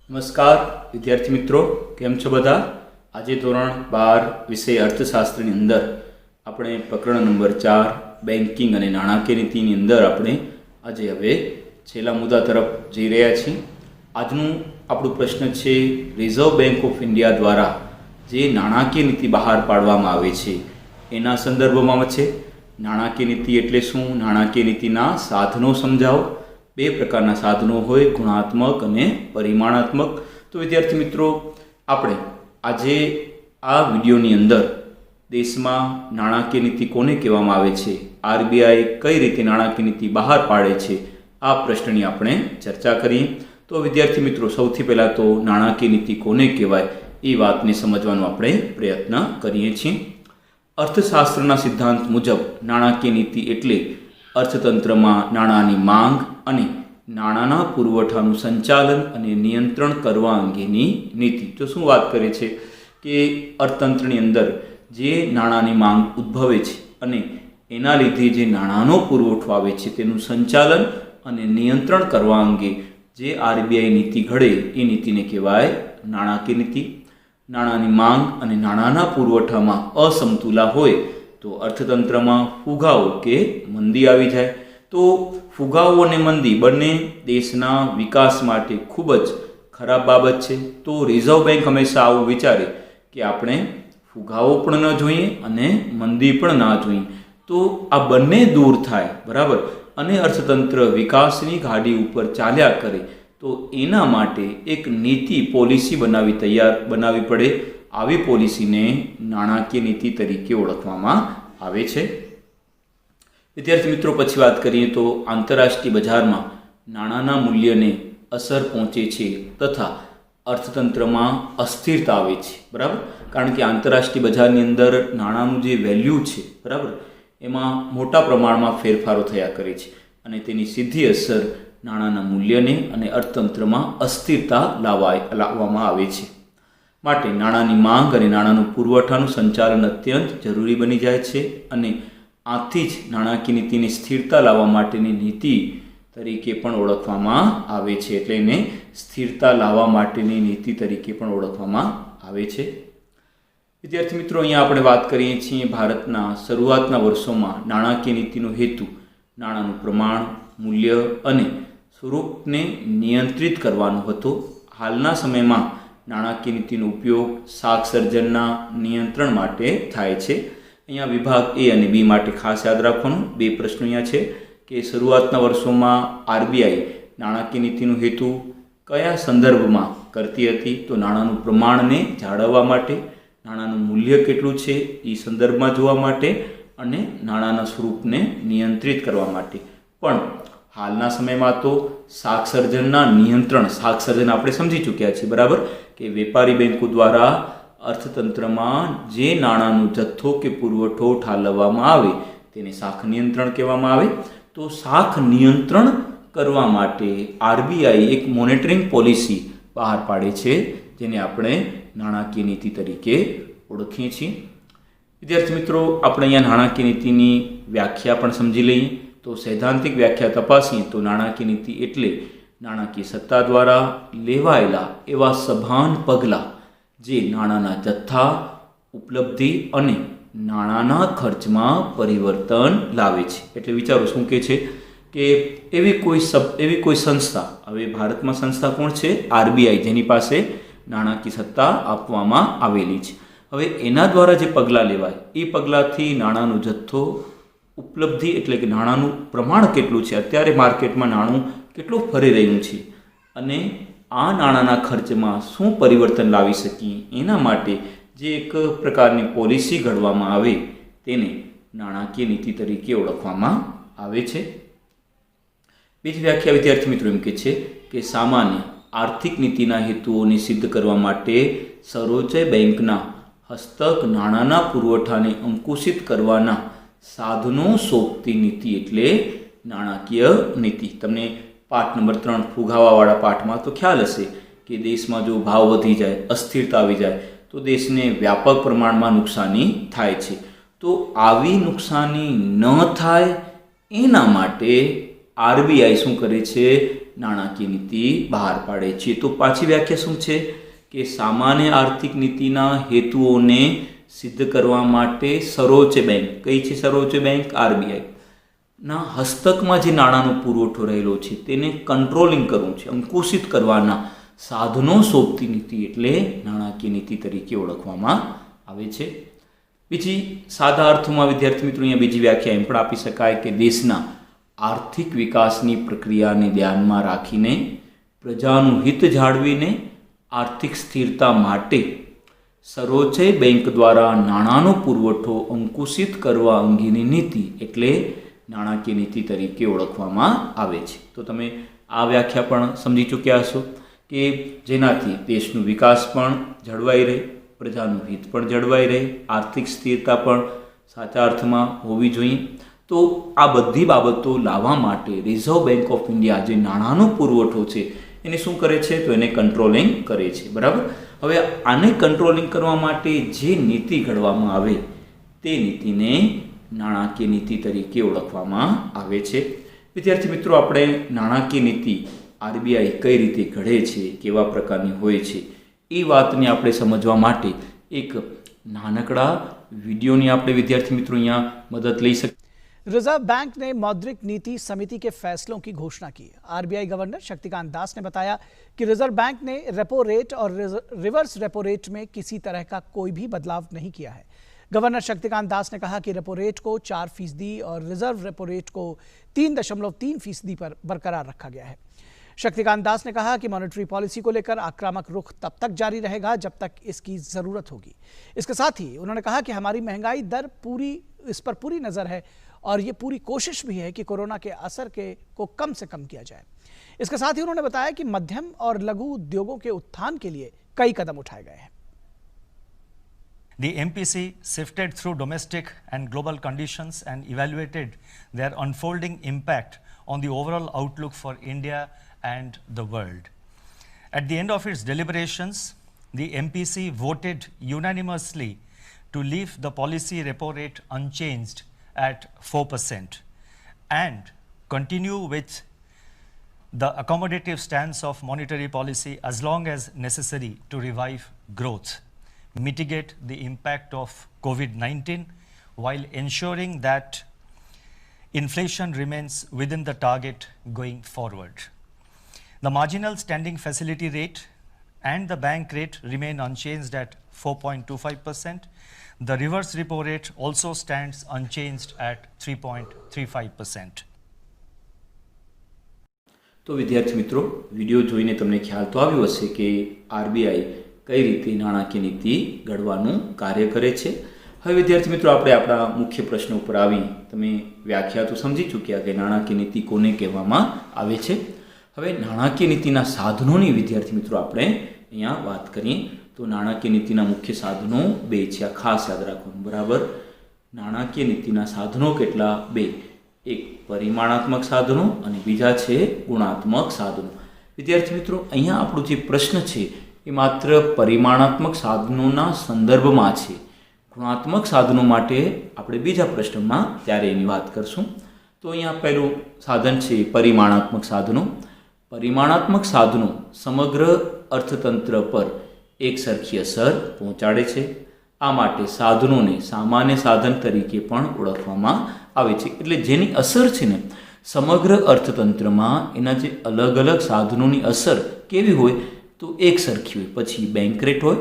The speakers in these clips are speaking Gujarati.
નમસ્કાર વિદ્યાર્થી મિત્રો, કેમ છો બધા? આજે ધોરણ 12 વિષય અર્થશાસ્ત્રની અંદર આપણે પ્રકરણ નંબર 4 બેન્કિંગ અને નાણાકીય નીતિની અંદર આપણે આજે હવે છેલ્લા મુદ્દા તરફ જઈ રહ્યા છીએ. આજનું આપણું પ્રશ્ન છે, રિઝર્વ બેંક ઓફ ઇન્ડિયા દ્વારા જે નાણાકીય નીતિ બહાર પાડવામાં આવે છે એના સંદર્ભમાં છે. નાણાકીય નીતિ એટલે શું? નાણાકીય નીતિના સાધનો સમજાવો. બે પ્રકારના સાધનો હોય, ગુણાત્મક અને પરિમાણાત્મક. તો વિદ્યાર્થી મિત્રો, આપણે આજે આ વિડીયોની અંદર દેશમાં નાણાકીય નીતિ કોને કહેવામાં આવે છે, આરબીઆઈ કઈ રીતે નાણાકીય નીતિ બહાર પાડે છે, આ પ્રશ્નની આપણે ચર્ચા કરીએ. તો વિદ્યાર્થી મિત્રો, સૌથી પહેલાં તો નાણાકીય નીતિ કોને કહેવાય એ વાતને સમજવાનો આપણે પ્રયત્ન કરીએ છીએ. અર્થશાસ્ત્રના સિદ્ધાંત મુજબ નાણાકીય નીતિ એટલે અર્થતંત્રમાં નાણાંની માંગ અને નાણાંના પુરવઠાનું સંચાલન અને નિયંત્રણ કરવા અંગેની નીતિ. તો શું વાત કરે છે કે અર્થતંત્રની અંદર જે નાણાંની માંગ ઉદ્ભવે છે અને એના લીધે જે નાણાંનો પુરવઠો આવે છે તેનું સંચાલન અને નિયંત્રણ કરવા અંગે જે આરબીઆઈ નીતિ ઘડે એ નીતિને કહેવાય નાણાકીય નીતિ. નાણાંની માંગ અને નાણાંના પુરવઠામાં અસમતુલા હોય તો અર્થતંત્રમાં ફુગાવો કે મંદી આવી જાય. તો ફુગાવો અને મંદી બંને દેશના વિકાસ માટે ખૂબ જ ખરાબ બાબત છે. તો રિઝર્વ બેંક હંમેશા આવું વિચારે કે આપણે ફુગાવો પણ ન જોઈએ અને મંદી પણ ના જોઈએ. તો આ બંને દૂર થાય, બરાબર, અને અર્થતંત્ર વિકાસની ગાડી ઉપર ચાલ્યા કરે, તો એના માટે એક નીતિ પોલિસી બનાવવી પડે. આવી પોલિસીને નાણાકીય નીતિ તરીકે ઓળખવામાં આવે છે. વિદ્યાર્થી મિત્રો, પછી વાત કરીએ તો આંતરરાષ્ટ્રીય બજારમાં નાણાંના મૂલ્યને અસર પહોંચે છે તથા અર્થતંત્રમાં અસ્થિરતા આવે છે, બરાબર. કારણ કે આંતરરાષ્ટ્રીય બજારની અંદર નાણાંનું જે વેલ્યુ છે, બરાબર, એમાં મોટા પ્રમાણમાં ફેરફારો થયા કરે છે અને તેની સીધી અસર નાણાંના મૂલ્યને અને અર્થતંત્રમાં અસ્થિરતા લાવવામાં આવે છે. માટે નાણાંની માંગ અને નાણાંનું પુરવઠાનું સંચાલન અત્યંત જરૂરી બની જાય છે અને આથી જ નાણાકીય નીતિની સ્થિરતા લાવવા માટેની નીતિ તરીકે પણ ઓળખવામાં આવે છે. એટલે એને સ્થિરતા લાવવા માટેની નીતિ તરીકે પણ ઓળખવામાં આવે છે. વિદ્યાર્થી મિત્રો, અહીંયા આપણે વાત કરીએ છીએ ભારતના શરૂઆતના વર્ષોમાં નાણાકીય નીતિનો હેતુ નાણાંનું પ્રમાણ, મૂલ્ય અને સ્વરૂપને નિયંત્રિત કરવાનો હતો. હાલના સમયમાં નાણાકીય નીતિનો ઉપયોગ શાક સર્જનના નિયંત્રણ માટે થાય છે. અહીંયા વિભાગ એ અને બી માટે ખાસ યાદ રાખવાનું બે પ્રશ્નો અહીંયા છે કે શરૂઆતના વર્ષોમાં આરબીઆઈ નાણાકીય નીતિનો હેતુ કયા સંદર્ભમાં કરતી હતી? તો નાણાંનું પ્રમાણને જાળવવા માટે, નાણાંનું મૂલ્ય કેટલું છે એ સંદર્ભમાં જોવા માટે અને નાણાંના સ્વરૂપને નિયંત્રિત કરવા માટે. પણ હાલના સમયમાં તો શાક સર્જનના નિયંત્રણ, શાક સર્જન આપણે સમજી ચૂક્યા છીએ, બરાબર, કે વેપારી બેન્કો દ્વારા અર્થતંત્રમાં જે નાણાંનો જથ્થો કે પુરવઠો ઠાલવવામાં આવે તેને શાખ નિયંત્રણ કહેવામાં આવે. તો શાખ નિયંત્રણ કરવા માટે આરબીઆઈ એક મોનિટરિંગ પોલિસી બહાર પાડે છે જેને આપણે નાણાકીય નીતિ તરીકે ઓળખીએ છીએ. વિદ્યાર્થી મિત્રો, આપણે અહીંયા નાણાકીય નીતિની વ્યાખ્યા પણ સમજી લઈએ. તો સૈદ્ધાંતિક વ્યાખ્યા તપાસીએ તો નાણાકીય નીતિ એટલે નાણાકીય સત્તા દ્વારા લેવાયેલા એવા સભાન પગલાં જે નાણાંના જથ્થા, ઉપલબ્ધિ અને નાણાંના ખર્ચમાં પરિવર્તન લાવે છે. એટલે વિચારો શું કહે છે કે એવી કોઈ સંસ્થા, હવે ભારતમાં સંસ્થા કોણ છે? આરબીઆઈ, જેની પાસે નાણાકીય સત્તા આપવામાં આવેલી છે. હવે એના દ્વારા જે પગલાં લેવાય એ પગલાંથી નાણાંનો જથ્થો, ઉપલબ્ધિ એટલે કે નાણાંનું પ્રમાણ કેટલું છે, અત્યારે માર્કેટમાં નાણું કેટલું ફરી રહ્યું છે, અને આ નાણાંના ખર્ચમાં શું પરિવર્તન લાવી શકીએ એના માટે જે એક પ્રકારની પોલિસી ઘડવામાં આવે તેને નાણાકીય નીતિ તરીકે ઓળખવામાં આવે છે. બીજી વ્યાખ્યા વિદ્યાર્થી મિત્રો એમ કહે છે કે સામાન્ય આર્થિક નીતિના હેતુઓને સિદ્ધ કરવા માટે સર્વોચ્ચ બેંકના હસ્તક નાણાંના પુરવઠાને અંકુશિત કરવાના સાધનો સોંપતી નીતિ એટલે નાણાકીય નીતિ. તમને પાઠ નંબર 3 ફુગાવાવાળા પાઠમાં તો ખ્યાલ હશે કે દેશમાં જો ભાવ વધી જાય, અસ્થિરતા આવી જાય તો દેશને વ્યાપક પ્રમાણમાં નુકસાની થાય છે. તો આવી નુકસાની ન થાય એના માટે આરબીઆઈ શું કરે છે? નાણાકીય નીતિ બહાર પાડે છે. તો પાછી વ્યાખ્યા શું છે કે સામાન્ય આર્થિક નીતિના હેતુઓને સિદ્ધ કરવા માટે સર્વોચ્ચ બેંક, કઈ છે સર્વોચ્ચ બેંક? આરબીઆઈ ના હસ્તકમાં જે નાણાંનો પુરવઠો રહેલો છે તેને કંટ્રોલિંગ કરવું છે, અંકુશિત કરવાના સાધનો સોંપતી નીતિ એટલે નાણાકીય નીતિ તરીકે ઓળખવામાં આવે છે. બીજી સાદા અર્થમાં વિદ્યાર્થી મિત્રો અહીંયા બીજી વ્યાખ્યા એમ પણ આપી શકાય કે દેશના આર્થિક વિકાસની પ્રક્રિયાને ધ્યાનમાં રાખીને પ્રજાનું હિત જાળવીને આર્થિક સ્થિરતા માટે સર્વોચ્ચ બેંક દ્વારા નાણાંનો પુરવઠો અંકુશિત કરવા અંગેની નીતિ એટલે નાણાકીય નીતિ તરીકે ઓળખવામાં આવે છે. તો તમે આ વ્યાખ્યા પણ સમજી ચૂક્યા હશો કે જેનાથી દેશનો વિકાસ પણ જળવાઈ રહે, પ્રજાનું હિત પણ જળવાઈ રહે, આર્થિક સ્થિરતા પણ સાચા અર્થમાં હોવી જોઈએ. તો આ બધી બાબતો લાવવા માટે રિઝર્વ બેંક ઓફ ઇન્ડિયા જે નાણાંનો પુરવઠો છે એને શું કરે છે? તો એને કંટ્રોલિંગ કરે છે. બરાબર. હવે આને કંટ્રોલિંગ કરવા માટે જે નીતિ ઘડવામાં આવે તે નીતિને નાણાકીય નીતિ તરીકે ઓળખવામાં આવે છે. વિદ્યાર્થી મિત્રો, આપણે નાણાકીય નીતિ આરબીઆઈ કઈ રીતે ઘડે છે, કેવા પ્રકારની હોય છે, એ વાતને આપણે સમજવા માટે એક નાનકડા વિડીયોની આપણે વિદ્યાર્થી મિત્રો અહીંયા મદદ લઈ શકીએ. रिजर्व बैंक ने मौद्रिक नीति समिति के फैसलों की घोषणा की. आरबीआई गवर्नर शक्तिकांत दास ने बताया कि रिजर्व बैंक ने रेपो रेट और रिवर्स रेपो रेट में किसी तरह का कोई भी बदलाव नहीं किया है. गवर्नर शक्तिकांत दास ने कहा कि रेपो रेट को 4% और रिजर्व रेपो रेट को 3.3% पर बरकरार रखा गया है. शक्तिकांत दास ने कहा कि मॉनेटरी पॉलिसी को लेकर आक्रामक रुख तब तक जारी रहेगा जब तक इसकी जरूरत होगी. इसके साथ ही उन्होंने कहा कि हमारी महंगाई दर इस पर पूरी नजर है और ये पूरी कोशिश भी है कि कोरोना के असर को कम से कम किया जाए. इसके साथ ही उन्होंने बताया कि मध्यम और लघु उद्योगों के उत्थान के लिए कई कदम उठाए गए हैं. The MPC sifted through domestic and global conditions and evaluated their unfolding impact on the overall outlook for India and the world. At the end of its deliberations, the MPC voted unanimously to leave the policy repo rate unchanged at 4% and continue with the accommodative stance of monetary policy as long as necessary to revive growth, mitigate the impact of COVID-19 while ensuring that inflation remains within the target going forward. The marginal standing facility rate and the bank rate remain unchanged at 4.25%. The reverse repo rate also stands unchanged at 3.35%. તો વિદ્યાર્થી મિત્રો, વિડીયો જોઈને તમને ખ્યાલ તો આવ્યો હશે કે આરબીઆઈ કઈ રીતે નાણાકીય નીતિ ઘડવાનું કાર્ય કરે છે. હવે વિદ્યાર્થી મિત્રો, આપણે આપણા મુખ્ય પ્રશ્ન ઉપર આવી તમે વ્યાખ્યા તો સમજી ચૂક્યા કે નાણાકીય નીતિ કોને કહેવામાં આવે છે. હવે નાણાકીય નીતિના સાધનોની વિદ્યાર્થી મિત્રો આપણે અહીંયા વાત કરીએ તો નાણાકીય નીતિના મુખ્ય સાધનો બે છે. આ ખાસ યાદ રાખવાનું. બરાબર. નાણાકીય નીતિના સાધનો કેટલા? બે. એક પરિમાણાત્મક સાધનો અને બીજા છે ગુણાત્મક સાધનો. વિદ્યાર્થી મિત્રો, અહીંયા આપણો જે પ્રશ્ન છે એ માત્ર પરિમાણાત્મક સાધનોના સંદર્ભમાં છે. ગુણાત્મક સાધનો માટે આપણે બીજા પ્રશ્નમાં ત્યારે એની વાત કરશું. તો અહીંયા પહેલું સાધન છે પરિમાણાત્મક સાધનો. પરિમાણાત્મક સાધનો સમગ્ર અર્થતંત્ર પર એક સરખી અસર પહોંચાડે છે. આ માટે સાધનોને સામાન્ય સાધન તરીકે પણ ઓળખવામાં આવે છે. એટલે જેની અસર છે ને સમગ્ર અર્થતંત્રમાં એના જે અલગ અલગ સાધનોની અસર કેવી હોય તો એક સરખી હોય. પછી બેંક રેટ હોય,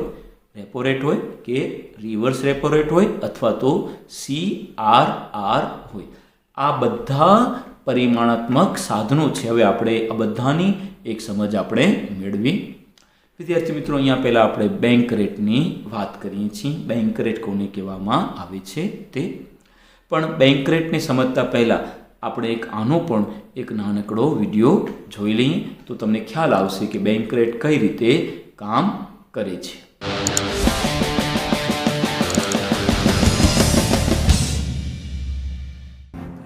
રેપો રેટ હોય કે રિવર્સ રેપો રેટ હોય અથવા તો CRR હોય. આ બધા પરિમાણાત્મક સાધનો છે. હવે આપણે આ બધાની એક સમજ આપણે મેળવી. વિદ્યાર્થી મિત્રો, અહીંયા પહેલાં આપણે બેંક રેટની વાત કરીએ છીએ. બેંક રેટ કોને કહેવામાં આવે છે તે. પણ બેંક રેટને સમજતા પહેલાં આપણે એક આનો પણ એક નાનકડો વિડીયો જોઈ લઈએ તો તમને ખ્યાલ આવશે કે બેંક રેટ કઈ રીતે કામ કરે છે.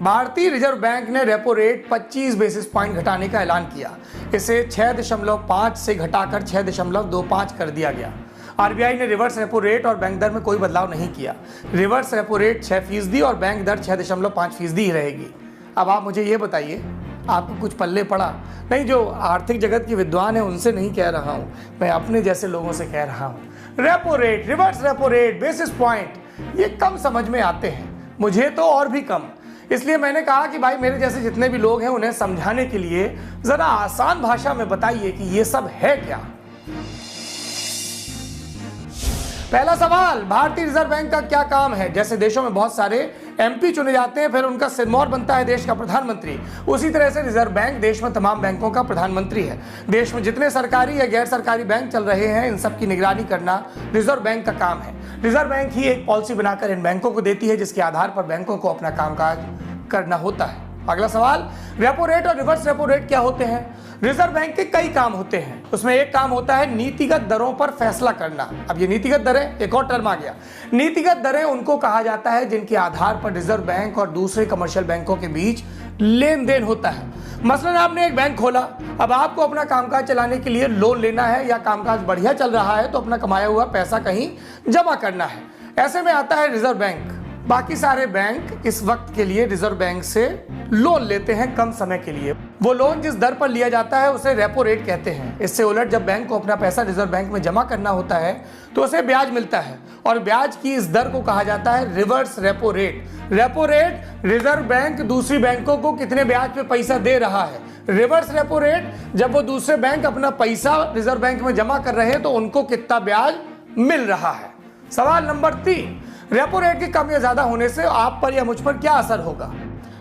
भारतीय रिजर्व बैंक ने रेपो रेट 25 बेसिस पॉइंट घटाने का ऐलान किया. इसे 6.5 से घटाकर 6.25 कर दिया गया. आरबीआई ने रिवर्स रेपो रेट और बैंक दर में कोई बदलाव नहीं किया. रिवर्स रेपो रेट 6% और बैंक दर 6.5% ही रहेगी. अब आप मुझे ये बताइए, आपको कुछ पल्ले पड़ा? नहीं, जो आर्थिक जगत के विद्वान हैं उनसे नहीं कह रहा हूँ, मैं अपने जैसे लोगों से कह रहा हूँ। Repo rate, reverse repo rate, basis point, ये कम समझ में आते हैं, मुझे तो और भी कम। इसलिए मैंने कहा कि भाई मेरे जैसे जितने भी लोग हैं उन्हें समझाने के लिए जरा आसान भाषा में बताइए कि ये सब है क्या। पहला सवाल, भारतीय रिजर्व बैंक का क्या काम है? जैसे देशों में बहुत सारे एमपी चुने जाते हैं, फिर उनका सिरमौर बनता है देश का प्रधानमंत्री, उसी तरह से रिजर्व बैंक देश में तमाम बैंकों का प्रधानमंत्री है। देश में जितने सरकारी या गैर सरकारी बैंक चल रहे हैं, इन सब की निगरानी करना रिजर्व बैंक का काम है। रिजर्व बैंक ही एक पॉलिसी बनाकर इन बैंकों को देती है, जिसके आधार पर बैंकों को अपना कामकाज करना होता है। अगला सवाल, रेपो रेट और रिवर्स रेपो रेट क्या होते हैं? रिजर्व बैंक के कई काम होते हैं, उसमें एक काम होता है नीतिगत दरों पर फैसला करना। अब ये नीतिगत दरें, एक और टर्म आ गया। नीतिगत दरें उनको कहा जाता है जिनके आधार पर रिजर्व बैंक और दूसरे कमर्शियल बैंकों के बीच लेन देन होता है। मसलन आपने एक बैंक खोला, अब आपको अपना कामकाज चलाने के लिए लोन लेना है, या कामकाज बढ़िया चल रहा है तो अपना कमाया हुआ पैसा कहीं जमा करना है। ऐसे में आता है रिजर्व बैंक। बाकी सारे बैंक इस वक्त के लिए रिजर्व बैंक से लोन लेते हैं कम समय के लिए। वो लोन जिस दर पर लिया जाता है उसे रेपो रेट कहते हैं। इससे उलट जब बैंक को अपना पैसा रिजर्व बैंक में जमा करना होता है तो उसे ब्याज मिलता है, और ब्याज की इस दर को कहा जाता है reverse repo rate. Repo rate, reserve bank दूसरी बैंकों को कितने ब्याज पे पैसा दे रहा है। रिवर्स रेपो रेट, जब वो दूसरे बैंक अपना पैसा रिजर्व बैंक में जमा कर रहे हैं तो उनको कितना ब्याज मिल रहा है। सवाल नंबर 3, रेपो रेट की कम या ज्यादा होने से आप पर या मुझ पर क्या असर होगा?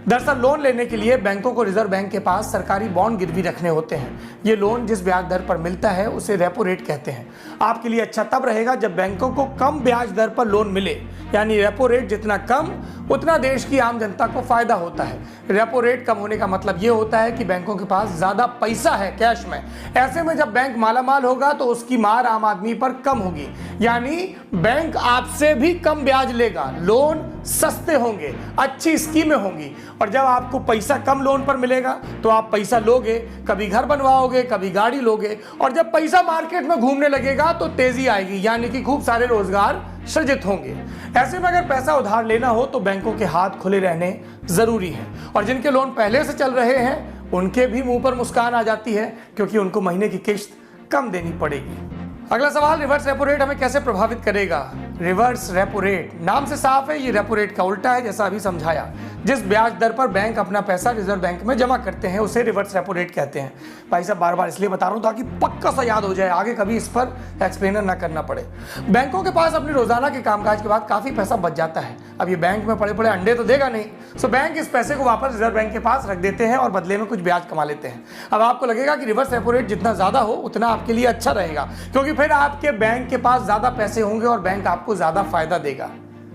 दरअसल लोन लेने के लिए बैंकों को रिजर्व बैंक के पास सरकारी बॉन्ड गिरवी रखने होते हैं। ये लोन जिस ब्याज दर पर मिलता है उसे रेपो रेट कहते हैं। आपके लिए अच्छा तब रहेगा जब बैंकों को कम ब्याज दर पर लोन मिले, यानी रेपो रेट जितना कम उतना देश की आम जनता को फायदा होता है। रेपो रेट कम होने का मतलब ये होता है कि बैंकों के पास ज्यादा पैसा है कैश में। ऐसे में जब बैंक मालामाल होगा तो उसकी मार आम आदमी पर कम होगी, यानी बैंक आपसे भी कम ब्याज लेगा, लोन सस्ते होंगे, अच्छी स्कीमें होंगी। और जब आपको पैसा कम लोन पर मिलेगा तो आप पैसा लोगे, कभी घर बनवाओगे, कभी गाड़ी लोगे, और जब पैसा मार्केट में घूमने लगेगा तो तेजी आएगी, यानी कि खूब सारे रोजगार सृजित होंगे। ऐसे में अगर पैसा उधार लेना हो तो बैंकों के हाथ खुले रहने जरूरी है, और जिनके लोन पहले से चल रहे हैं उनके भी मुंह पर मुस्कान आ जाती है, क्योंकि उनको महीने की किस्त कम देनी पड़ेगी। अगला सवाल, रिवर्स रेपो रेट हमें कैसे प्रभावित करेगा? रिवर्स रेपो रेट नाम से साफ है, ये रेपो रेट का उल्टा है, जैसा अभी समझाया। जिस ब्याज दर पर बैंक अपना पैसा रिजर्व बैंक में जमा करते हैं उसे रिवर्स रेपो रेट कहते हैं। भाई साहब बार बार इसलिए बता रहा हूं ताकि पक्का सा याद हो जाए, आगे कभी इस पर एक्सप्लेनर ना करना पड़े। बैंकों के पास अपने रोजाना के कामकाज के बाद काफी पैसा बच जाता है। अब ये बैंक में पड़े पड़े अंडे तो देगा नहीं, सो बैंक इस पैसे को वापस रिजर्व बैंक के पास रख देते हैं और बदले में कुछ ब्याज कमा लेते हैं। अब आपको लगेगा कि रिवर्स रेपो रेट जितना ज्यादा हो उतना आपके लिए अच्छा रहेगा, क्योंकि फिर आपके बैंक के पास ज्यादा पैसे होंगे और बैंक आपको ज्यादा फायदा देगा।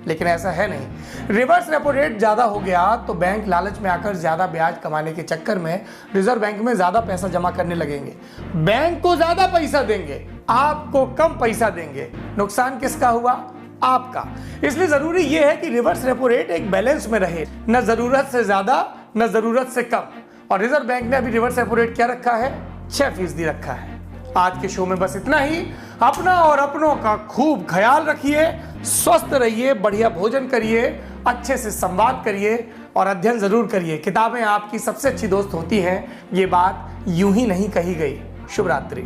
लेकिन ऐसा है नहीं। रिवर्स रेपो रेट ज्यादा हो गया तो बैंक लालच में आकर ज्यादा ब्याज कमाने के चक्कर में रिजर्व बैंक में ज्यादा पैसा जमा करने लगेंगे। बैंक को ज्यादा पैसा देंगे, आपको कम पैसा देंगे। नुकसान किसका हुआ? आपका। इसलिए जरूरी यह है कि रिवर्स रेपो रेट एक बैलेंस में रहे, न जरूरत से ज्यादा न जरूरत से कम। और रिजर्व बैंक ने अभी रिवर्स रेपो रेट क्या रखा है? 6% रखा है। आज के शो में बस इतना ही। अपना और अपनों का खूब ख्याल रखिए, स्वस्थ रहिए, बढ़िया भोजन करिए, अच्छे से संवाद करिए और अध्ययन जरूर करिए। किताबें आपकी सबसे अच्छी दोस्त होती हैं, ये बात यूं ही नहीं कही गई। शुभ रात्रि।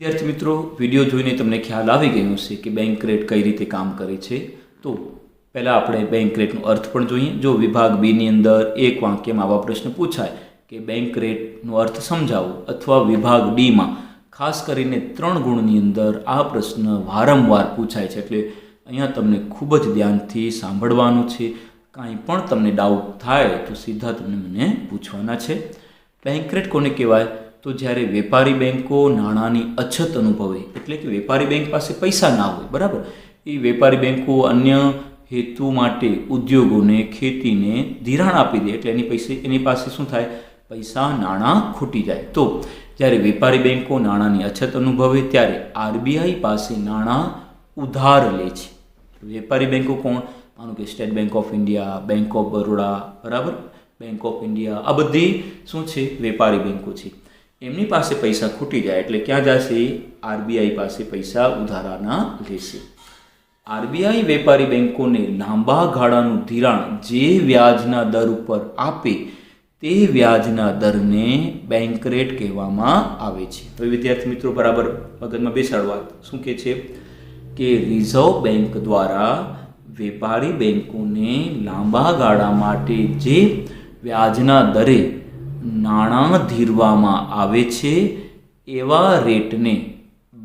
विद्यार्थी मित्रों, विडियो જોઈને તમને ખ્યાલ આવી ગયો હશે કે બેંક રેટ કઈ રીતે કામ કરે છે। તો પહેલાં આપણે બેંક રેટનો અર્થ પણ જોઈએ। જો વિભાગ બીની અંદર એક વાક્યમાં આવા પ્રશ્ન પૂછાય કે બેંક રેટનો અર્થ સમજાવો, અથવા વિભાગ ડીમાં ખાસ કરીને 3 ગુણની અંદર આ પ્રશ્ન વારંવાર પૂછાય છે, એટલે અહીંયા તમને ખૂબ જ ધ્યાનથી સાંભળવાનું છે। કાંઈ પણ તમને ડાઉટ થાય તો સીધા તમને મને પૂછવાના છે। બેંક રેટ કોને કહેવાય? તો જ્યારે વેપારી બેંકો નાણાંની અછત અનુભવે, એટલે કે વેપારી બેંક પાસે પૈસા ના હોય, બરાબર, એ વેપારી બેંકો અન્ય હેતુ માટે ઉદ્યોગોને, ખેતીને ધિરાણ આપી દે, એટલે એની પાસે શું થાય? પૈસા, નાણાં ખૂટી જાય। તો જ્યારે વેપારી બેંકો નાણાંની અછત અનુભવે ત્યારે આરબીઆઈ પાસે નાણાં ઉધાર લે છે। વેપારી બેંકો કોણ? માનો કે state bank of India, bank of Baroda, બરાબર, બેંક ઓફ ઇન્ડિયા, આ બધી શું છે? વેપારી બેંકો છે। એમની પાસે પૈસા ખૂટી જાય એટલે ક્યાં જશે? આરબીઆઈ પાસે પૈસા ઉધારાના લેશે। આરબીઆઈ વેપારી બેંકોને લાંબા ગાળાનું ધિરાણ જે વ્યાજના દર ઉપર આપે તે વ્યાજના દરને બેંક રેટ કહેવામાં આવે છે. તો વિદ્યાર્થી મિત્રો બરાબર મગજમાં બેસાડવા શું કહે છે કે રિઝર્વ બેંક દ્વારા વેપારી બેંકોને લાંબા ગાળા માટે જે વ્યાજના દરે નાણાં ધીરવામાં આવે છે એવા રેટને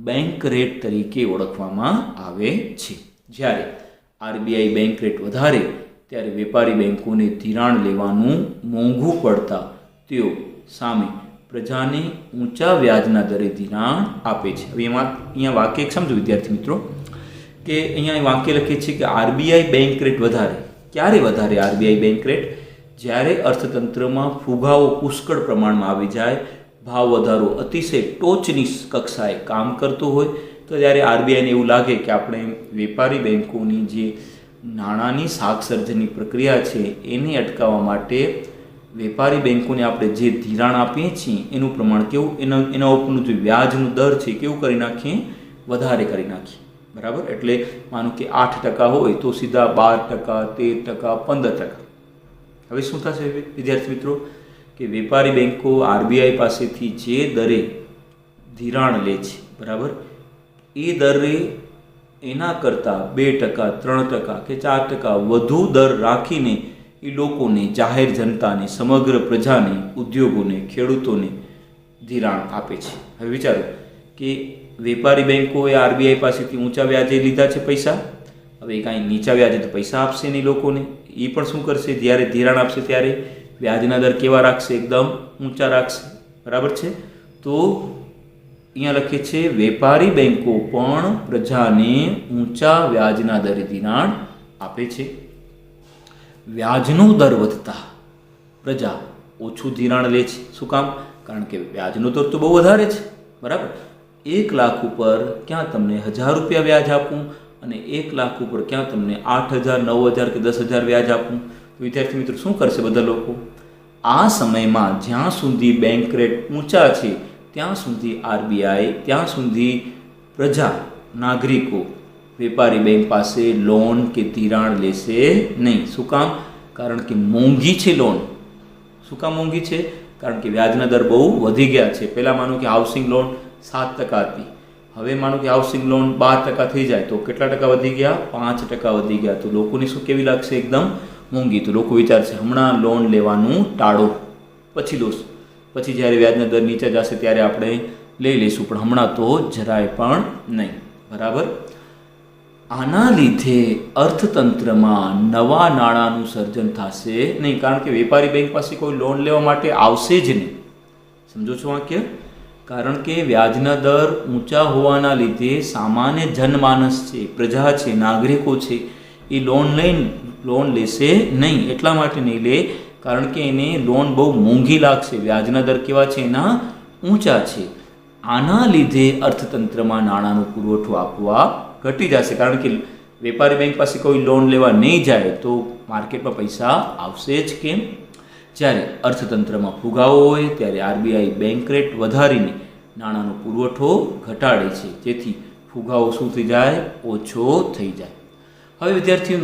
બેંક રેટ તરીકે ઓળખવામાં આવે છે. જ્યારે આરબીઆઈ બેંક રેટ વધારે ત્યારે વેપારી બેંકોને ધિરાણ લેવાનું મોંઘું પડતા તેઓ સામે પ્રજાને ઊંચા વ્યાજના દરે ધિરાણ આપે છે. હવે અહીંયા વાક્ય એક સમજો વિદ્યાર્થી મિત્રો કે અહીંયા વાક્ય લખે છે કે આરબીઆઈ બેંક રેટ વધારે. ક્યારે વધારે આરબીઆઈ બેંક રેટ? જ્યારે અર્થતંત્રમાં ફુગાવો પુષ્કળ પ્રમાણમાં આવી જાય, ભાવ વધારો અતિશય ટોચની કક્ષાએ કામ કરતો હોય તો ત્યારે આરબીઆઈને એવું લાગે કે આપણે વેપારી બેંકોની જે નાણાંની શાકસર્જનની પ્રક્રિયા છે એને અટકાવવા માટે વેપારી બેંકોને આપણે જે ધિરાણ આપીએ છીએ એનું પ્રમાણ કેવું, એના ઉપરનું જે વ્યાજનું દર છે કેવું કરી નાખીએ, વધારે કરી નાખીએ. બરાબર? એટલે માનો કે 8% હોય તો સીધા 12%, 13%, 15%. હવે શું થશે વિદ્યાર્થી મિત્રો કે વેપારી બેંકો આરબીઆઈ પાસેથી જે દરે ધિરાણ લે છે, બરાબર, એ દરે એના કરતાં 2%, 3% કે 4% વધુ દર રાખીને એ લોકોને, જાહેર જનતાને, સમગ્ર પ્રજાને, ઉદ્યોગોને, ખેડૂતોને ધિરાણ આપે છે. હવે વિચારો કે વેપારી બેંકોએ આરબીઆઈ પાસેથી ઊંચા વ્યાજે લીધા છે પૈસા. હવે કાંઈ નીચા વ્યાજે તો પૈસા આપશે નહીં લોકોને. એ પણ શું કરશે, જ્યારે ધિરાણ આપશે ત્યારે વ્યાજના દર કેવા રાખશે? એકદમ ઊંચા રાખશે. બરાબર છે? તો અહીંયા લખે છે વેપારી બેંકો પણ પ્રજાને ઊંચા વ્યાજના દરે ધિરાણ આપે છે. વ્યાજનો દર વધતા પ્રજા ઓછું ધિરાણ લે છે. શું કામ? કારણ કે વ્યાજનો દર તો બહુ વધારે છે. બરાબર? 1 લાખ ઉપર ક્યાં તમને 1000 રૂપિયા વ્યાજ આપું અને 1 લાખ ઉપર ક્યાં તમને 8000, 9000 કે 10000 વ્યાજ આપું? વિદ્યાર્થી મિત્રો શું કરશે બધા લોકો? આ સમયમાં જ્યાં સુધી બેંક રેટ ઊંચા છે ત્યાં સુધી આરબીઆઈ, ત્યાં સુધી પ્રજા, નાગરિકો વેપારી બેંક પાસે લોન કે ધિરાણ લેશે નહીં. શું કામ? કારણ કે મોંઘી છે લોન. શું કામ મોંઘી છે? કારણ કે વ્યાજના દર બહુ વધી ગયા છે. પહેલાં માનો કે હાઉસિંગ લોન 7% હતી, હવે માનો કે હાઉસિંગ લોન 12% થઈ જાય તો કેટલા ટકા વધી ગયા? 5% વધી ગયા. તો લોકોને શું કેવી લાગશે? એકદમ મોંઘી. તો લોકો વિચારશે હમણાં લોન લેવાનું ટાળો, પછી લોસ, પછી જ્યારે વ્યાજના દર નીચે જશે ત્યારે આપણે લઈ લઈશું, પણ હમણાં તો જરાય પણ નહીં. બરાબર? આના લીધે અર્થતંત્રમાં નવા નાણાંનું સર્જન થશે નહીં, કારણ કે વેપારી બેંક પાસે કોઈ લોન લેવા માટે આવશે જ નહીં. સમજો છો વાક્ય? કારણ કે વ્યાજના દર ઊંચા હોવાના લીધે સામાન્ય જનમાનસ છે, પ્રજા છે, નાગરિકો છે, એ લોન લેશે નહીં. એટલા માટે નહીં લે કારણ કે એને લોન બહુ મોંઘી લાગશે. વ્યાજના દર કેવા છે? એના ઊંચા છે. આના લીધે અર્થતંત્રમાં નાણાંનો પુરવઠો આપવા ઘટી જશે, કારણ કે વેપારી બેંક પાસે કોઈ લોન લેવા નહીં જાય તો માર્કેટમાં પૈસા આવશે જ કેમ? જ્યારે અર્થતંત્રમાં ફુગાવો હોય ત્યારે આરબીઆઈ બેંક રેટ વધારીને નાણાંનો પુરવઠો ઘટાડે છે, જેથી ફુગાવો શું થઈ જાય? ઓછો થઈ જાય. હવે વિદ્યાર્થીઓ,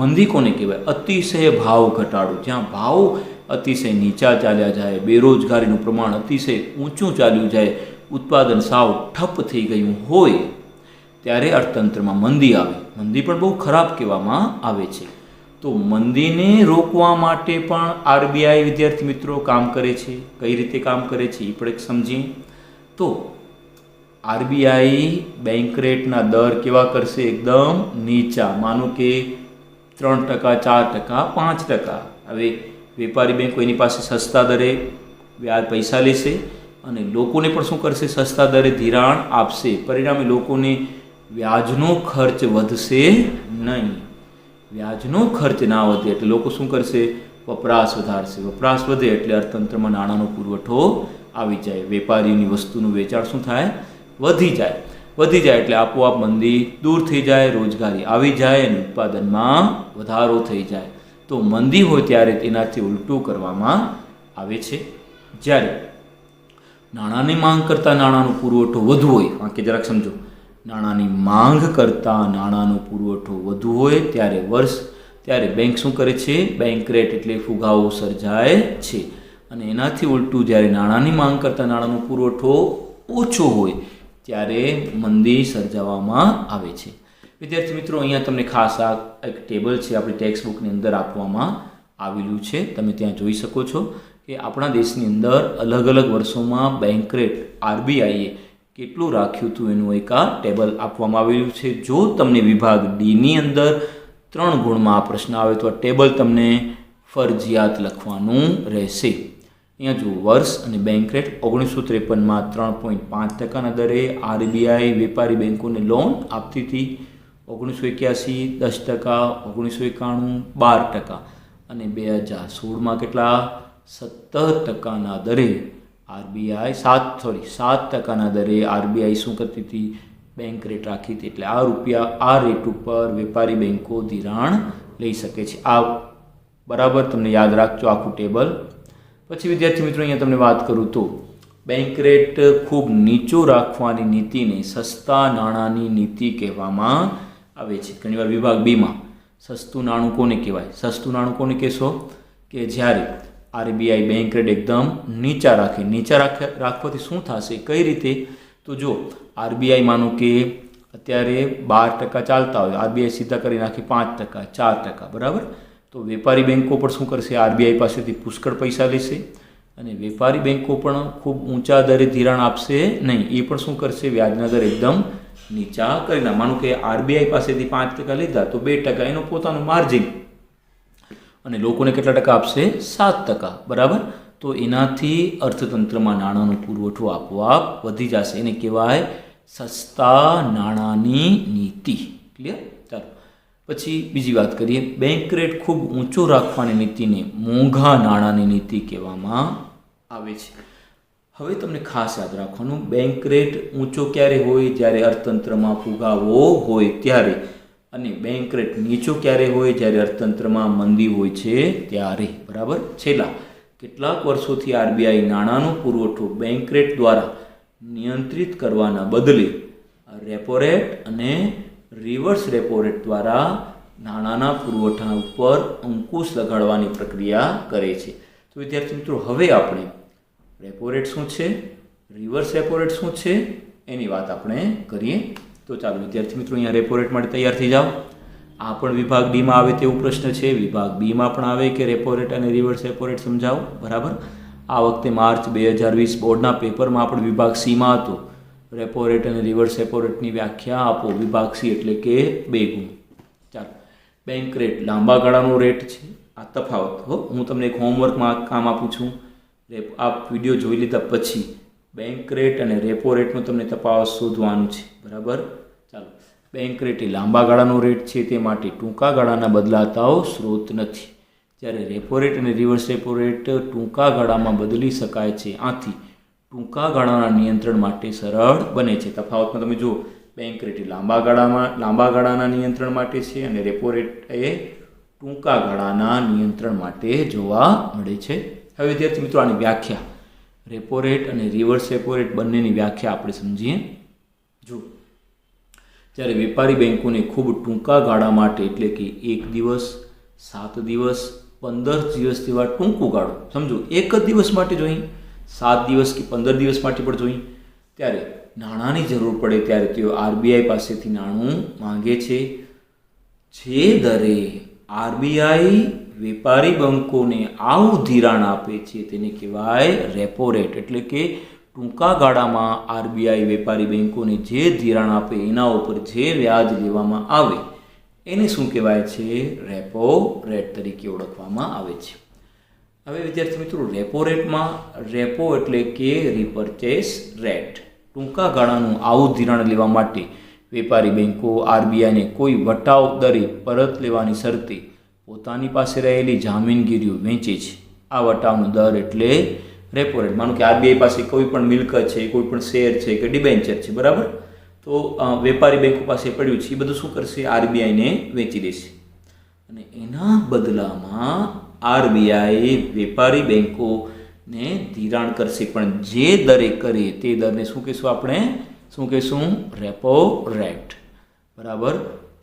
મંદી કોને કહેવાય? અતિશય ભાવ ઘટાડો. જ્યાં ભાવ અતિશય નીચા ચાલ્યા જાય, બેરોજગારીનું પ્રમાણ અતિશય ઊંચું ચાલ્યું જાય, ઉત્પાદન સાવ ઠપ થઈ ગયું હોય ત્યારે અર્થતંત્રમાં મંદી આવે. મંદી પણ બહુ ખરાબ કહેવામાં આવે છે. તો મંદીને રોકવા માટે પણ આરબીઆઈ વિદ્યાર્થી મિત્રો કામ કરે છે. કઈ રીતે કામ કરે છે એ પણ એક સમજીએ. તો આરબીઆઈ બેંક રેટના દર કેવા કરશે? એકદમ નીચા. માનો કે 3%, 4%, 5%. હવે વેપારી બેંકો એની પાસે સસ્તા દરે વ્યાજ પૈસા લેશે અને લોકોને પણ શું કરશે? સસ્તા દરે ધિરાણ આપશે. પરિણામે લોકોને વ્યાજનો ખર્ચ વધશે નહીં. વ્યાજનો ખર્ચ ના વધે એટલે લોકો શું કરશે? વપરાશ વધારશે. વપરાશ વધે એટલે અર્થતંત્રમાં નાણાંનો પુરવઠો આવી જાય. વેપારીઓની વસ્તુનું વેચાણ શું થાય? વધી જાય. વધી જાય એટલે આપોઆપ મંદી દૂર થઈ જાય, રોજગારી આવી જાય અને ઉત્પાદનમાં વધારો થઈ જાય. તો મંદી હોય ત્યારે તેનાથી ઉલટું કરવામાં આવે છે. જ્યારે નાણાંની માંગ કરતાં નાણાંનો પુરવઠો વધુ હોય, કે જરાક સમજો, નાણાંની માંગ કરતાં નાણાંનો પુરવઠો વધુ હોય ત્યારે બેંક શું કરે છે? બેંક રેટ એટલે ફુગાવો સર્જાય છે. અને એનાથી ઉલટું જ્યારે નાણાંની માંગ કરતાં નાણાંનો પુરવઠો ઓછો હોય ત્યારે મંદી સર્જાવવામાં આવે છે. વિદ્યાર્થી મિત્રો, અહીંયા તમને ખાસ આ એક ટેબલ છે આપણી ટેક્સ્ટ બુકની અંદર આપવામાં આવેલું છે. તમે ત્યાં જોઈ શકો છો કે આપણા દેશની અંદર અલગ અલગ વર્ષોમાં બેંક રેટ આરબીઆઈએ કેટલું રાખ્યું હતું એનું એક આ ટેબલ આપવામાં આવેલું છે. જો તમને વિભાગ ડીની અંદર 3 ગુણમાં આ પ્રશ્ન આવે તો આ ટેબલ તમને ફરજિયાત લખવાનું રહેશે. અહીંયા જો વર્ષ અને બેંક રેટ 1953માં 3.5% દરે આરબીઆઈ વેપારી બેંકોને લોન આપતી હતી. 1981 10%, 1991 12% અને 2016માં કેટલા? 17% દરે આરબીઆઈ 7% દરે આરબીઆઈ શું કરતી હતી? બેંક રેટ રાખી હતી. એટલે આ રેટ ઉપર વેપારી બેંકો ધિરાણ લઈ શકે છે. આ બરાબર તમને યાદ રાખજો આખું ટેબલ. પછી વિદ્યાર્થી મિત્રો, અહીંયા તમને વાત કરું તો બેંક રેટ ખૂબ નીચો રાખવાની નીતિને સસ્તા નાણાંની નીતિ કહેવામાં આવે છે. ઘણીવાર વિભાગ બીમાં સસ્તું નાણું કોને કહેવાય? સસ્તું નાણું કોને કહેશો? કે જ્યારે આરબીઆઈ બેંક રેટ એકદમ નીચા રાખવાથી શું થશે? કઈ રીતે? તો જો આરબીઆઈ માનો કે અત્યારે 12% ચાલતા હોય, આરબીઆઈ સીધા કરી નાખે 5%, 4%, બરાબર? તો વેપારી બેંકો પણ શું કરશે? આરબીઆઈ પાસેથી પુષ્કળ પૈસા લેશે અને વેપારી બેંકો પણ ખૂબ ઊંચા દરે ધિરાણ આપશે નહીં. એ પણ શું કરશે? વ્યાજના દર એકદમ નીચા કરી નાખે. માનો કે આરબીઆઈ પાસેથી 5% લીધા તો 2% એનો પોતાનું માર્જિન, અને લોકોને કેટલા ટકા આપશે? 7%, બરાબર? તો એનાથી અર્થતંત્રમાં નાણાંનો પુરવઠો આપોઆપ વધી જશે. એને કહેવાય સસ્તા નાણાંની નીતિ. ક્લિયર? ચાલો પછી બીજી વાત કરીએ. બેંક રેટ ખૂબ ઊંચો રાખવાની નીતિને મોંઘા નાણાંની નીતિ કહેવામાં આવે છે. હવે તમને ખાસ યાદ રાખવાનું, બેંક રેટ ઊંચો ક્યારે હોય? જ્યારે અર્થતંત્રમાં ફુગાવો હોય ત્યારે. અને બેંક રેટ નીચો ક્યારે હોય? જ્યારે અર્થતંત્રમાં મંદી હોય છે ત્યારે, બરાબર? છેલ્લા કેટલાક વર્ષોથી આરબીઆઈ નાણાંનો પુરવઠો બેંક રેટ દ્વારા નિયંત્રિત કરવાના બદલે રેપો રેટ અને રિવર્સ રેપો રેટ દ્વારા નાણાંના પુરવઠા ઉપર અંકુશ લગાડવાની પ્રક્રિયા કરે છે. તો વિદ્યાર્થી મિત્રો, હવે આપણે રેપો રેટ શું છે, રિવર્સ રેપો રેટ શું છે એની વાત આપણે કરીએ. તો ચાલો વિદ્યાર્થી મિત્રો, અહીંયા રેપો રેટ માટે તૈયાર થઈ જાઓ. આ પણ વિભાગ ડીમાં આવે તેવું પ્રશ્ન છે. વિભાગ બીમાં પણ આવે કે રેપો રેટ અને રિવર્સ રેપો રેટ સમજાવો, બરાબર? આ વખતે માર્ચ 2020 બોર્ડના પેપરમાં પણ વિભાગ સીમાં હતો. રેપો રેટ અને રિવર્સ રેપો રેટની વ્યાખ્યા આપો. વિભાગ સી એટલે કે 2 ગુણ. ચાલો, બેંક રેટ લાંબા ગાળાનો રેટ છે. આ તફાવત હું તમને એક હોમવર્કમાં કામ આપું છું. આ વિડીયો જોઈ લીધા પછી બેંક રેટ અને રેપો રેટનો તમને તફાવત શોધવાનું છે, બરાબર? ચાલો, બેંક રેટ એ લાંબા ગાળાનો રેટ છે, તે માટે ટૂંકા ગાળાના બદલાતાઓ સ્ત્રોત નથી. જ્યારે રેપો રેટ અને રિવર્સ રેપો રેટ ટૂંકા ગાળામાં બદલી શકાય છે. આથી ટૂંકા ગાળાના નિયંત્રણ માટે સરળ બને છે. તફાવતમાં તમે જુઓ, બેંક રેટ એ લાંબા ગાળાના નિયંત્રણ માટે છે અને રેપો રેટ એ ટૂંકા ગાળાના નિયંત્રણ માટે જોવા મળે છે. હવે વિદ્યાર્થી મિત્રો, આની વ્યાખ્યા, રેપો રેટ અને રિવર્સ રેપો રેટ બંનેની વ્યાખ્યા આપણે સમજીએ. જો જ્યારે વેપારી બેંકોને ખૂબ ટૂંકા ગાળા માટે, એટલે કે 1 દિવસ, 7 દિવસ, 15 દિવસ જેવા ટૂંકું ગાળો, સમજો 1 જ દિવસ માટે જોઈએ, 7 દિવસ કે 15 દિવસ માટે પણ જોઈએ, ત્યારે નાણાંની જરૂર પડે ત્યારે તેઓ આરબીઆઈ પાસેથી નાણું માંગે છે. જે દરે આરબીઆઈ વેપારી બેંકોને આવું ધિરાણ આપે છે તેને કહેવાય રેપો રેટ. એટલે કે ટૂંકા ગાળામાં આરબીઆઈ વેપારી બેંકોને જે ધિરાણ આપે એના ઉપર જે વ્યાજ લેવામાં આવે એને શું કહેવાય છે? રેપો રેટ તરીકે ઓળખવામાં આવે છે. હવે વિદ્યાર્થી મિત્રો, રેપો રેટમાં રેપો એટલે કે રિપર્ચેસ રેટ. ટૂંકા ગાળાનું આવું ધિરાણ લેવા માટે વેપારી બેંકો આરબીઆઈને કોઈ વટાવ દરે પરત લેવાની શરતે પોતાની પાસે રહેલી જામીનગીરીઓ વેચે છે. આ વટાવનો દર એટલે રેપો રેટ. માનો કે આરબીઆઈ પાસે કોઈ પણ મિલકત છે, કોઈ પણ શેર છે કે ડિબેન્ચર છે, બરાબર? તો વેપારી બેંકો પાસે પડ્યું છે, એ બધું શું કરશે? આરબીઆઈને વેચી દેશે અને એના બદલામાં આરબીઆઈ વેપારી બેંકોને ધિરાણ કરશે. પણ જે દરે કરે તે દરને શું કહેશું આપણે? શું કહેશું? Repo rate. બરાબર.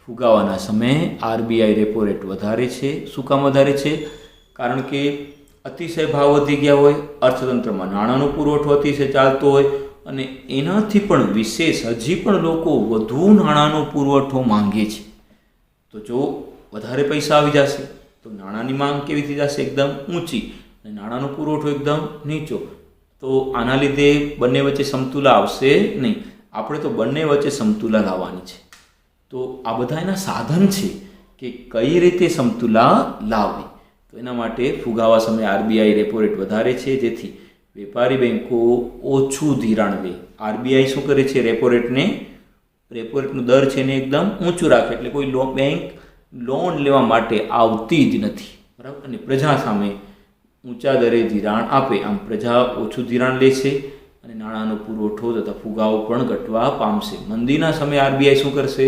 ફુગાવાના સમયે આરબીઆઈ રેપો રેટ વધારે છે. શું કામ વધારે છે? કારણ કે અતિશય ભાવ વધી ગયા હોય, અર્થતંત્રમાં નાણાંનો પુરવઠો અતિશય ચાલતો હોય અને એનાથી પણ વિશેષ હજી પણ લોકો વધુ નાણાંનો પુરવઠો માંગે છે. તો જો વધારે પૈસા આવી જશે તો નાણાંની માંગ કેવી થઈ જશે? એકદમ ઊંચી, અને નાણાંનો પુરવઠો એકદમ નીચો. તો આના લીધે બંને વચ્ચે સમતુલા આવશે નહીં. આપણે તો બંને વચ્ચે સમતુલા લાવવાની છે. તો આ બધા એના સાધન છે કે કઈ રીતે સમતુલા લાવવી. તો એના માટે ફુગાવા સમયે આરબીઆઈ રેપો રેટ વધારે છે, જેથી વેપારી બેન્કો ઓછું ધિરાણ લે. આરબીઆઈ શું કરે છે? રેપો રેટનો દર છે ને એકદમ ઊંચું રાખે, એટલે કોઈ બેંક લોન લેવા માટે આવતી જ નથી. બરાબર. અને પ્રજા સામે ઊંચા દરે ધિરાણ આપે. આમ પ્રજા ઓછું ધિરાણ લે છે અને નાણાંનો પુરવઠો તથા ફુગાવો પણ ઘટવા પામશે. મંદીના સમયે આરબીઆઈ શું કરશે?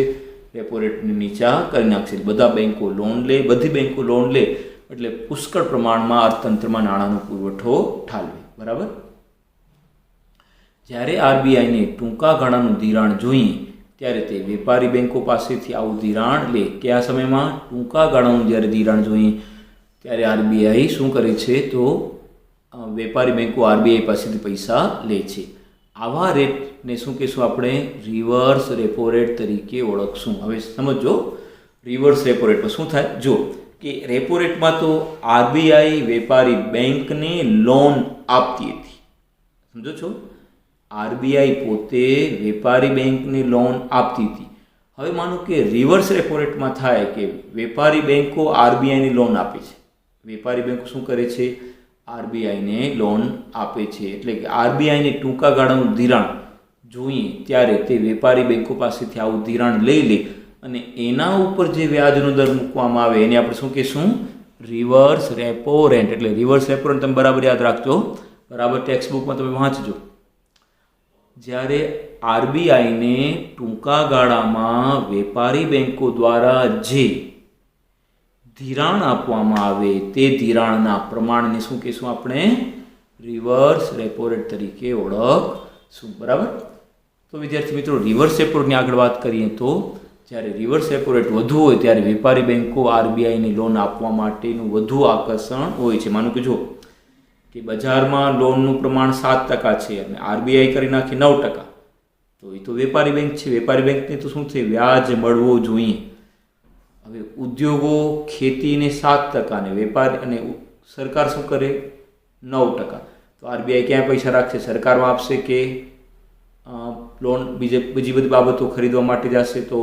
રેપો રેટને નીચા કરી નાખશે. બધી બેંકો લોન લે એટલે પુષ્કળ પ્રમાણમાં અર્થતંત્રમાં નાણાંનો પુરવઠો ઠાલવે. બરાબર. જ્યારે આરબીઆઈને ટૂંકા ગાળાનું ધિરાણ જોઈએ ત્યારે તે વેપારી બેંકો પાસેથી આવું ધિરાણ લે. કયા સમયમાં? ટૂંકા ગાળાનું જ્યારે ધિરાણ જોઈએ ત્યારે આરબીઆઈ શું કરે છે? તો વેપારી બેંકો આરબીઆઈ પાસેથી પૈસા લે છે. આવા રેટને શું કહેશું આપણે? રિવર્સ રેપો રેટ તરીકે ઓળખશું. હવે સમજો, રિવર્સ રેપો રેટમાં શું થાય? જો કે રેપો રેટમાં તો આરબીઆઈ વેપારી બેંકને લોન આપતી હતી. સમજો છો? આરબીઆઈ પોતે વેપારી બેંકને લોન આપતી હતી. હવે માનો કે રિવર્સ રેપો રેટમાં થાય કે વેપારી બેંકો આરબીઆઈને લોન આપે છે. વેપારી બેંકો શું કરે છે? આરબીઆઈને લોન આપે છે. એટલે કે આરબીઆઈને ટૂંકા ગાળાનું ધિરાણ જોઈએ ત્યારે તે વેપારી બેંકો પાસેથી આવું ધિરાણ લઈ લે અને એના ઉપર જે વ્યાજનો દર મૂકવામાં આવે એને આપણે શું કહીશું? Reverse repo rate. એટલે રિવર્સ રેપો રેટ તમે બરાબર યાદ રાખજો. બરાબર ટેક્સ્ટ બુકમાં તમે વાંચજો. જ્યારે આરબીઆઈને ટૂંકા ગાળામાં વેપારી બેંકો દ્વારા જે ધિરાણ આપવામાં આવે તે ધિરાણના પ્રમાણને શું કહીશું આપણે? રિવર્સ રેપો રેટ તરીકે ઓળખશું. બરાબર. તો વિદ્યાર્થી મિત્રો, રિવર્સ રેપો રેટની આગળ વાત કરીએ તો જ્યારે રિવર્સ રેપો રેટ વધુ હોય ત્યારે વેપારી બેંકો આરબીઆઈને લોન આપવા માટેનું વધુ આકર્ષણ હોય છે. માનો કે જો કે બજારમાં લોનનું પ્રમાણ 7% છે અને આરબીઆઈ કરી નાખે 9%, તો એ તો વેપારી બેંક છે. વેપારી બેંકને તો શું છે? વ્યાજ મળવું જોઈએ. હવે ઉદ્યોગો, ખેતીને 7% અને વેપાર અને સરકાર શું કરે? 9%. તો આરબીઆઈ ક્યાં પૈસા રાખશે? સરકારમાં આપશે કે લોન બીજી બધી બાબતો ખરીદવા માટે જશે? તો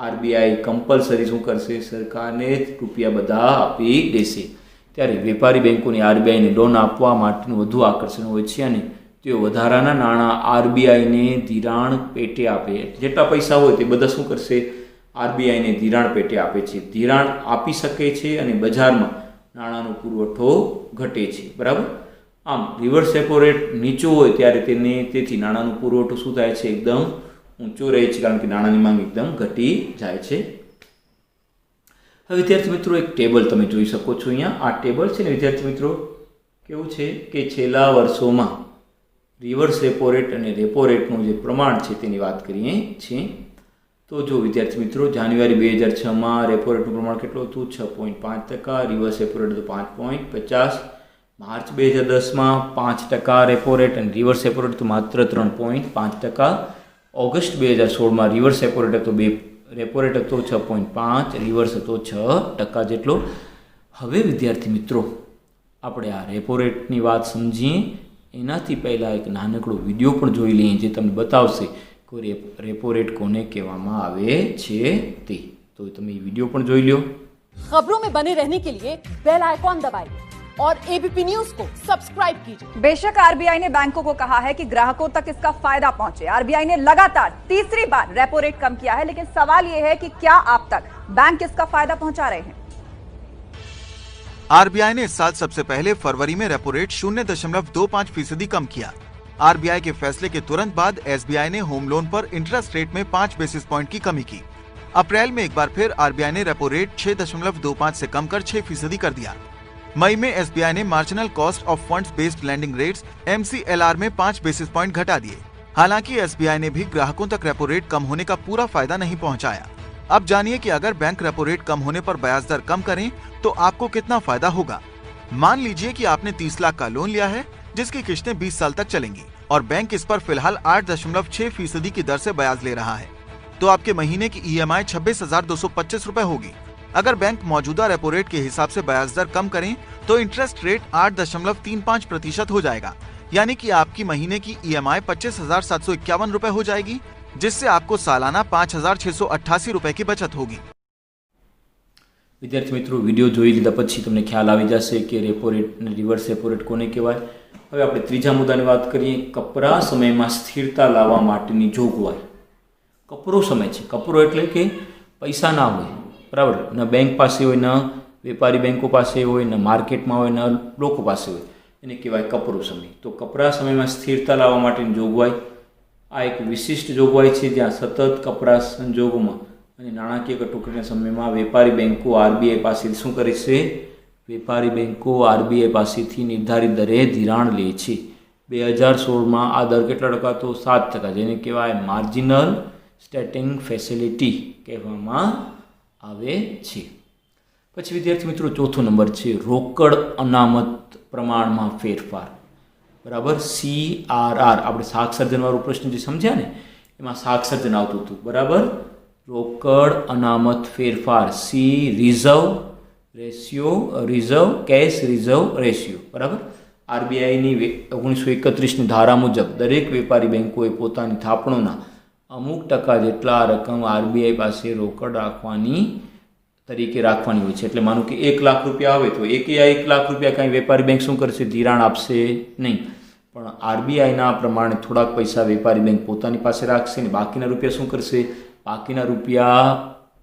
આરબીઆઈ કમ્પલસરી શું કરશે? સરકારને જ રૂપિયા બધા આપી દેશે. ત્યારે વેપારી બેંકોની આરબીઆઈને લોન આપવા માટેનું વધુ આકર્ષણ હોય છે અને તેઓ વધારાના નાણાં આરબીઆઈને ધિરાણ પેટે આપે. જેટલા પૈસા હોય તે બધા શું કરશે? આરબીઆઈને ધિરાણ પેટે આપે છે. ધિરાણ આપી શકે છે અને બજારમાં નાણાંનો પુરવઠો ઘટે છે. બરાબર. આમ રિવર્સ રેપો રેટ નીચો હોય ત્યારે તેથી નાણાંનો પુરવઠો શું થાય છે? એકદમ ઊંચો રહે છે, કારણ કે નાણાંની માંગ એકદમ ઘટી જાય છે. હવે વિદ્યાર્થી મિત્રો, એક ટેબલ તમે જોઈ શકો છો અહીંયા. આ ટેબલ છે ને વિદ્યાર્થી મિત્રો, કેવું છે કે છેલ્લા વર્ષોમાં રિવર્સ રેપો રેટ અને રેપો રેટનું જે પ્રમાણ છે તેની વાત કરીએ છીએ. તો જો વિદ્યાર્થી મિત્રો, જાન્યુઆરી 2006માં રેપો રેટનું પ્રમાણ કેટલું હતું? 6.5%. રિવર્સ રેપો રેટ હતો 5.50. માર્ચ 2010માં 5% રેપો રેટ અને રિવર્સ રેપો રેટ તો માત્ર 3.5%. ઓગસ્ટ 2016માં રિવર્સ રેપો રેટ હતો રેપો રેટ હતો 6.5, રિવર્સ હતો 6% જેટલો. હવે વિદ્યાર્થી મિત્રો, આપણે આ રેપો રેટની વાત સમજીએ એનાથી પહેલાં એક નાનકડો વિડીયો પણ જોઈ લઈએ જે તમને બતાવશે કે રેપો રેટ કોને કહેવામાં આવે છે તે. તો તમે એ વિડીયો પણ જોઈ લો. खबरों में बने रहने के लिए बेल आइकॉन दबाइए और एबीपी न्यूज को सब्सक्राइब कीजिए। बेशक आरबीआई ने बैंकों को कहा है कि ग्राहकों तक इसका फायदा पहुंचे। आरबीआई ने लगातार तीसरी बार रेपो रेट कम किया है, लेकिन सवाल यह है कि क्या आप तक बैंक इसका फायदा पहुंचा रहे हैं? आरबीआई ने इस साल सबसे पहले फरवरी में रेपो रेट 0.25% कम किया। आरबीआई के फैसले के तुरंत बाद एसबीआई ने होम लोन पर इंटरेस्ट रेट में 5 बेसिस पॉइंट की कमी की। अप्रैल में एक बार फिर आरबीआई ने रेपो रेट 6.25 से कम कर 6% कर दिया। मई में एसबीआई ने marginal cost of funds based landing rates (MCLR) में 5 बेसिस पॉइंट घटा दिए। हालांकि एसबीआई ने भी ग्राहकों तक रेपो रेट कम होने का पूरा फायदा नहीं पहुंचाया। अब जानिए कि अगर बैंक रेपो रेट कम होने पर ब्याज दर कम करें तो आपको कितना फायदा होगा। मान लीजिए कि आपने 30 लाख का लोन लिया है जिसकी किश्तें 20 साल तक चलेंगी और बैंक इस पर फिलहाल 8.6% की दर से ब्याज ले रहा है, तो आपके महीने की EMI 26,225 रुपए होगी। अगर बैंक मौजूदा रेपो रेट के हिसाब से ब्याज दर कम करें तो इंटरेस्ट रेट 8.35% हो जाएगा, यानी कि आपकी महीने की EMI 25,751 रुपए हो जाएगी, जिससे आपको सालाना 5,688 रुपए की बचत होगी। વિદ્યાર્થી મિત્રો, વિડીયો જોઈ લીધા પછી તમને ખ્યાલ આવી જશે કે રેપો રેટ અને રિવર્સ રેપો રેટ કોને કહેવાય। હવે આપણે ત્રીજા મુદ્દાની વાત કરીએ, કપરા સમયમાં સ્થિરતા લાવવા માટેની જોગવાઈ। કપરો સમય છે, કપરો એટલે કે પૈસા ના હોય, બરાબર, ન બેંક પાસે હોય, ન વેપારી બેંકો પાસે હોય, ન માર્કેટમાં હોય, ન લોકો પાસે હોય, એને કહેવાય કપરો સમય। તો કપરા સમયમાં સ્થિરતા લાવવા માટેની જોગવાઈ આ એક વિશિષ્ટ જોગવાઈ છે જ્યાં સતત કપરા સંજોગોમાં અને નાણાકીય કટોકટીના સમયમાં વેપારી બેંકો આરબીઆઈ પાસેથી શું કરે છે? વેપારી બેંકો આરબીઆઈ પાસેથી નિર્ધારિત દરે ધિરાણ લે છે। 2016માં આ દર કેટલા ટકા? તો 7%, જેને કહેવાય માર્જિનલ સ્ટેટિંગ ફેસિલિટી કહેવામાં આવે છે। પછી વિદ્યાર્થી મિત્રો ચોથો નંબર છે રોકડ અનામત પ્રમાણમાં ફેરફાર, બરાબર, CRR। આપણે શાક સર્જનવાળો પ્રશ્ન જે સમજ્યા ને એમાં શાક સર્જન આવતું હતું, બરાબર। રોકડ અનામત ફેરફાર, C reserve ratio, reserve cache reserve ratio, બરાબર। આરબીઆઈની 1931ની ધારા મુજબ દરેક વેપારી બેંકોએ પોતાની થાપણોના અમુક ટકા જેટલા રકમ આરબીઆઈ પાસે રોકડ રાખવાની તરીકે રાખવાની હોય છે। એટલે માનો કે 1 લાખ રૂપિયા આવે તો 1 લાખ રૂપિયા કાંઈ વેપારી બેંક શું કરશે? ધિરાણ આપશે નહીં, પણ આરબીઆઈના પ્રમાણે થોડાક પૈસા વેપારી બેંક પોતાની પાસે રાખશે ને બાકીના રૂપિયા શું કરશે? બાકીના રૂપિયા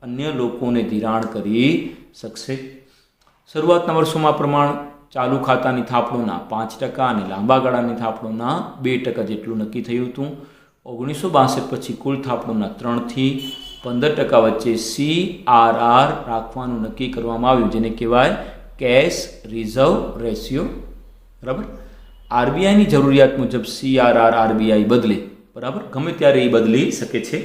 અન્ય લોકોને ધિરાણ કરી શકશે। શરૂઆતના વર્ષોમાં પ્રમાણ ચાલુ ખાતાની થાપણોના 5% અને લાંબા ગાળાની થાપણોના 2% જેટલું નક્કી થયું હતું। 1962 પછી કુલ થાપણોના 3 થી 15% વચ્ચે CRR રાખવાનું નક્કી કરવામાં આવ્યું, જેને કહેવાય કેશ રિઝર્વ રેશિયો, બરાબર। આરબીઆઈની જરૂરિયાત મુજબ CRR આરબીઆઈ બદલે, બરાબર, ગમે ત્યારે એ બદલી શકે છે।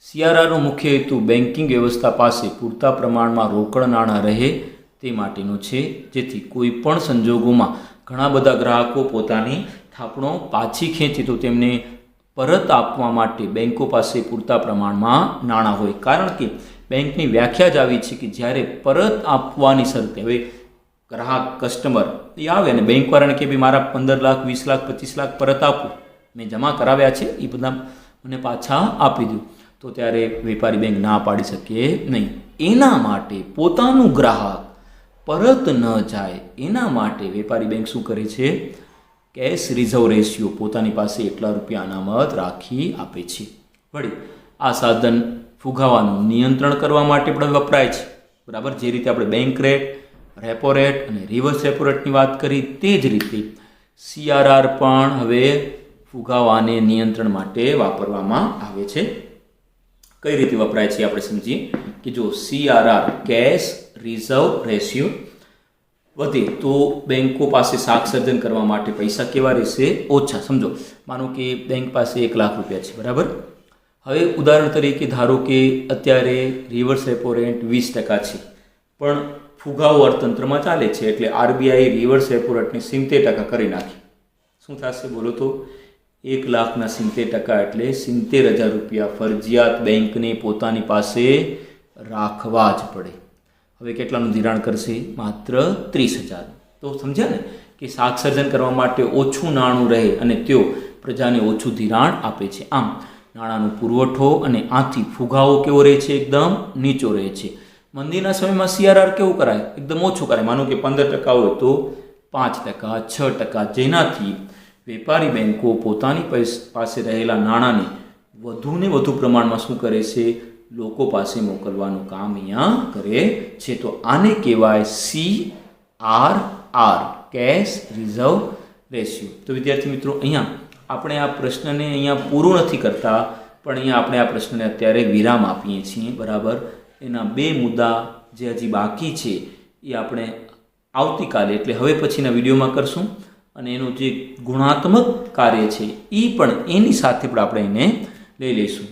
CRRનો મુખ્ય હેતુ બેન્કિંગ વ્યવસ્થા પાસે પૂરતા પ્રમાણમાં રોકડ નાણાં રહે તે માટેનો છે, જેથી કોઈ પણ સંજોગોમાં ઘણા બધા ગ્રાહકો પોતાની થાપણો પાછી ખેંચે તો તેમને પરત આપવા માટે બેંકો પાસે પૂરતા પ્રમાણમાં નાણાં હોય। કારણ કે બેંકની વ્યાખ્યા જ આવી છે કે જ્યારે પરત આપવાની શરતે, હવે ગ્રાહક કસ્ટમર એ આવે અને બેંકવાળાને કે ભાઈ મારા 15 લાખ 20 લાખ 25 લાખ પરત આપો, મેં જમા કરાવ્યા છે એ બધા મને પાછા આપી દો, તો ત્યારે વેપારી બેંક ના પાડી શકે નહીં। એના માટે પોતાનું ગ્રાહક પરત ન જાય એના માટે વેપારી બેંક શું કરે છે? કેશ રિઝર્વ રેશિયો પોતાની પાસે એટલા રૂપિયા અનામત રાખી આપે છે। વળી આ સાધન ફુગાવાનું નિયંત્રણ કરવા માટે પણ વપરાય છે, બરાબર। જે રીતે આપણે બેંક રેટ, રેપો રેટ અને રિવર્સ રેપો રેટની વાત કરી તે જ રીતે CRR પણ હવે ફુગાવાને નિયંત્રણ માટે વાપરવામાં આવે છે। કઈ રીતે વપરાય છે આપણે સમજીએ કે જો CRR કેશ રિઝર્વ રેશિયો વધે તો બેંકો પાસે શાક સર્જન કરવા માટે પૈસા કેવા રહેશે? ઓછા। સમજો માનો કે બેંક પાસે 1 લાખ રૂપિયા છે, બરાબર। હવે ઉદાહરણ તરીકે ધારો કે અત્યારે રિવર્સ રેપો રેટ 20% છે, પણ ફુગાવો અર્થતંત્રમાં ચાલે છે એટલે આરબીઆઈ રિવર્સ રેપો રેટને 70% કરી નાખી। શું થશે બોલો તો? 1 લાખના 70% એટલે 70,000 રૂપિયા ફરજિયાત બેંકને પોતાની પાસે રાખવા જ પડે। હવે કેટલાનું ધિરાણ કરશે? માત્ર 30,000। તો સમજ્યા ને કે શાક સર્જન કરવા માટે ઓછું નાણું રહે અને તેઓ પ્રજાને ઓછું ધિરાણ આપે છે। આમ નાણાંનો પુરવઠો અને આથી ફુગાવો કેવો રહે છે? એકદમ નીચો રહે છે। મંદીના સમયમાં CRR કેવું કરાય? એકદમ ઓછું કરાય। માનો કે 15% હોય તો 5%, 6%, જેનાથી વેપારી બેંકો પોતાની પાસે રહેલા નાણાંને વધુને વધુ પ્રમાણમાં શું કરે છે? લોકો પાસે મોકલવાનું કામ અહીંયા કરે છે। તો આને કહેવાય CRR કેશ રિઝર્વ રેશિયો। તો વિદ્યાર્થી મિત્રો, અહીંયા આપણે આ પ્રશ્નને અહીંયા પૂરું નથી કરતા, પણ અહીંયા આપણે આ પ્રશ્નને અત્યારે વિરામ આપીએ છીએ, બરાબર। એના 2 મુદ્દા જે હજી બાકી છે એ આપણે આવતીકાલે એટલે હવે પછીના વિડીયોમાં કરશું। અને એનું જે ગુણાત્મક કાર્ય છે એ પણ એની સાથે પણ આપણે એને લઈ લઈશું.